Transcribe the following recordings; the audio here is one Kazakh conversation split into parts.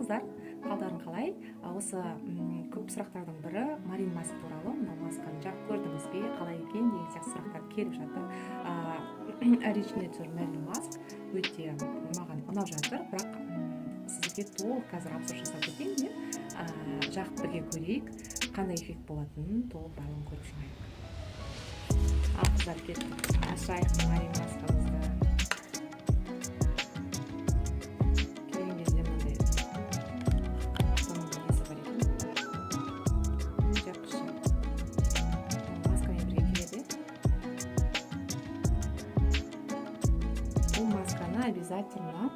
қыздар, қалдарың қалай? Осы көп сұрақтардың бірі Марин Маск туралы. Мына масканы жаңа көрдіңіз бе, қалай екен деген сияқты сұрақтар келіп жатыр. Originator Marин Маск өте маған ұнап жатыр, бірақ сізге толық қазір обзор жасап кетейін мен. Жағып бірге көрейік, қандай эффект болатынын толық барлығын көріп шығайық. Ал қыздар, кеттік, ашайық Марин Маскамызды. Обязательно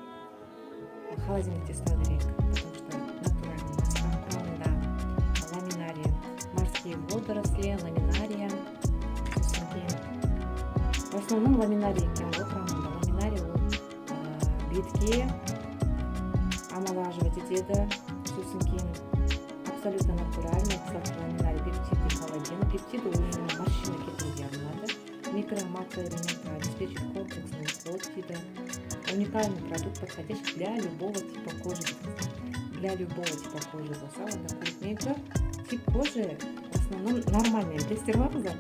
холодильникте ұстау керек, потому что натуральный маска құрамында ламинария, морские водоросли, ламинария, сосын кейін в основном ламинария екен ғой құрамында. Ламинария ол бетке омолаживать етеді, сосын кейін абсолютно натуральный ламинария, пептиды, коллаген. Пептиды ол морщина кетіруге арналады. Микро-макроэлементы обеспечивают комплексный уход дейді. Уникальный продукт, подходящий для любого типа кожи. Для любого типа кожи болса, онда көрмейді. Тип кожи в основном нормальный. Білесіздер ма қыздар?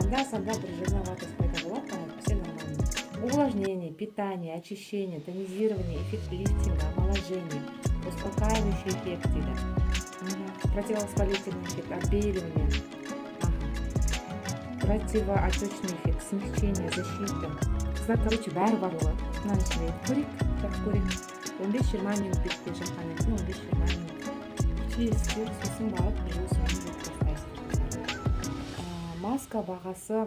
Анда-санда бір жирноватость пайда болады, все нормально. Увлажнение, питание, очищение, тонизирование, эффект лифтинга, омоложение, успокаивающий эффект дейді. Противовоспалительный эффект, отбеливание, противоотечный эффект, смягчение, защита. Қыздар, короче, бәрі барлығы. Мынаны ішінде көрейік, жақсы көрейік. 15-20 минут бетке жаққан етін, 15-20 минут. Түйесіздер, сосын барып, жыл соңын жеп тастайсыздар. Маска бағасы,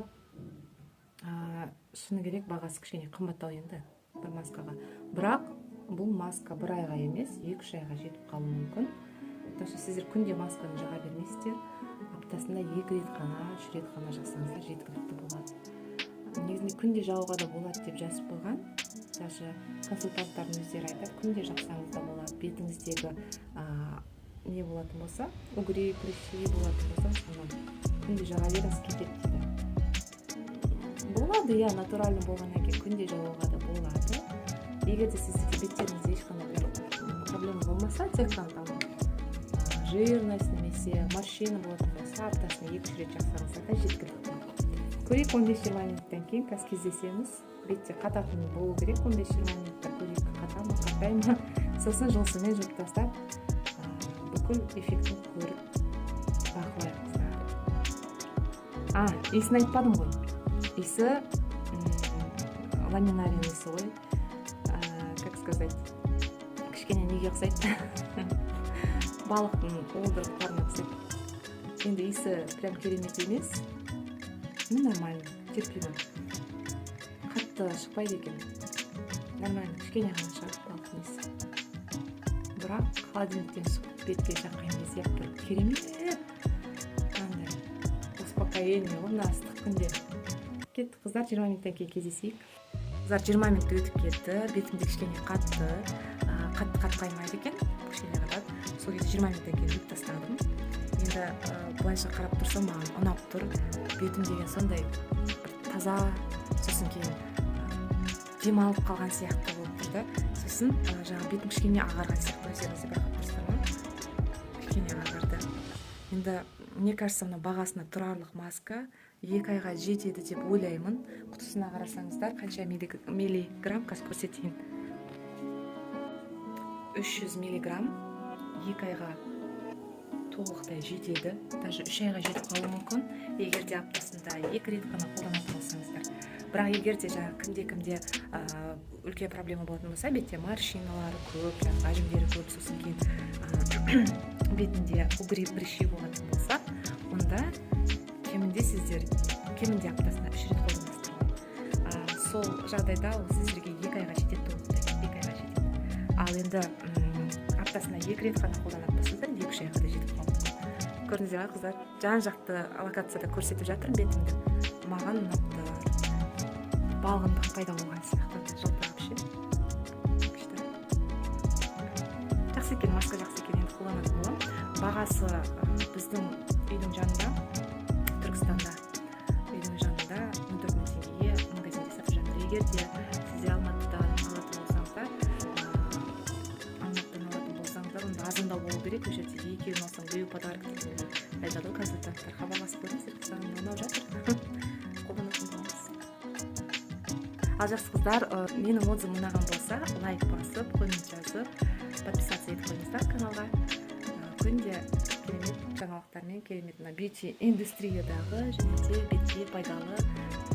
шыны керек, бағасы кішкене қымбаттау енді бір маскаға. Бірақ бұл маска бір айға емес, 2-3 айға жетіп қалуы мүмкін. Так что сіздер күнде масканы жаға бермейсіздер. Аптасында 2 рет қана, 3 рет қана жасаңыздар жеткілікті болады. Негізінде күнде жағуға да болады деп жазып қойған. Даже консультанттардың өздері айтады, күнде жақсаңыз да болады. Бетіңіздегі не болатын болса, үгірей, прыщи болатын болса, күнде жаға беріңіз кетеді дейді. Болады, я натуральный болғаннан кейін күнде жағуға да болады. Егер де сізде беттеріңізде ешқандай проблема болмаса, тек қана жирность немесе морщина болатын болса, аптасына 2-3 рет жақсаңыздар да жеткілікті. Көрейік 15-20 минуттан кейін қазір кездесеміз. Бетте қататын болу керек, 15-20 минутта көрейік қата ма, қатпай ма. Сосын жылсымен жуып тастап, бүкіл эффектін көріп бақылайық қыздар. Иісін айтпадым ғой. Иісі ламинарияның иісі ғой. Как сказать, кішкене неге ұқсайды? Балықтың уылдырықтарына ұқсайды. Енді иісі прям керемет емес. Нормально, терпимо. Қатты шықпайды екен. Нормально, кішкене ғана шығады балықтың иісі. Бірақ холодильниктен шығып бетке жаққан кезде бір керемет. Андай успокоение ғой мына ыстық күнде. Кеттік қыздар, 20 минуттан кейін кездесейік. Қыздар, 20 минут өтіп кетті. Бетімде кішкене қатты қаймайды екен. Кішкене қатады. Сол кезде 20 минуттан кейін жуып тастадым. Енді былайша қарап тұрсам маған ұнап тұр. Бетім деген сондай таза, сосын кейін демалып қалған сияқты болып тұрды. Сосын жаңа бетім кішкене ағарған сияқты, өздеріңізде байқап тұрсыздар ма? Кішкене ағарды. Енді мне кажется, мына бағасына тұрарлық маска 2 айға жетеді деп ойлаймын. Құтысына қарасаңыздар, қанша миллиграмм, қазір көрсетейін. 300 миллиграмм 2 айға толықтай жетеді. Даже 3 айға жетіп қалуы мүмкін, егер де аптасында 2 рет қана қолданатын болсаңыздар. Бірақ егер де жаңа кімде үлкен проблема болатын болса, бетте морщиналары көп, әжімдері көп, сосын кейін бетінде үгірей прыщи болатын болса, онда кемінде аптасына 3 рет қолданасыздар. Сол жағдайда ол сіздерге 2 айға жетеді, толықтай 2 айға жетеді. Ал енді аптасына 2 рет қана қолданатын болсаңыздар, 2-3 айға да жетіп қалуы. Көрдіңіздер ме қыздар? Жан-жақты локацияда көрсетіп жатырмын бетімді. Маған ұнапты. Балғындық пайда болған сияқты, жылтырап ше. Жақсы екен, маска жақсы екен, енді қолданатын боламын. Бағасы біздің үйдің жанында, Түркістанда үйдің жанында 14 000 теңгеге магазинде сатып жатыр. Егер де сізде Алматыдан алатын болсаңыздар, Алматыдан шығын азында болу керек. Ол жерде 2 күн алсаң біреу подарок дегендей айтады ғой консультанттар. хабарласып көріңіздер, саған ұнап жатыр. Қолданатын боламыз. Ал жақсы қыздар, менің отзывым ұнаған болса, лайк басып, коммент жазып, подписаться етіп қойыңыздар каналға. Күнде керемет жаңалықтармен, керемет бьюти индустриядағы және де бетке пайдалы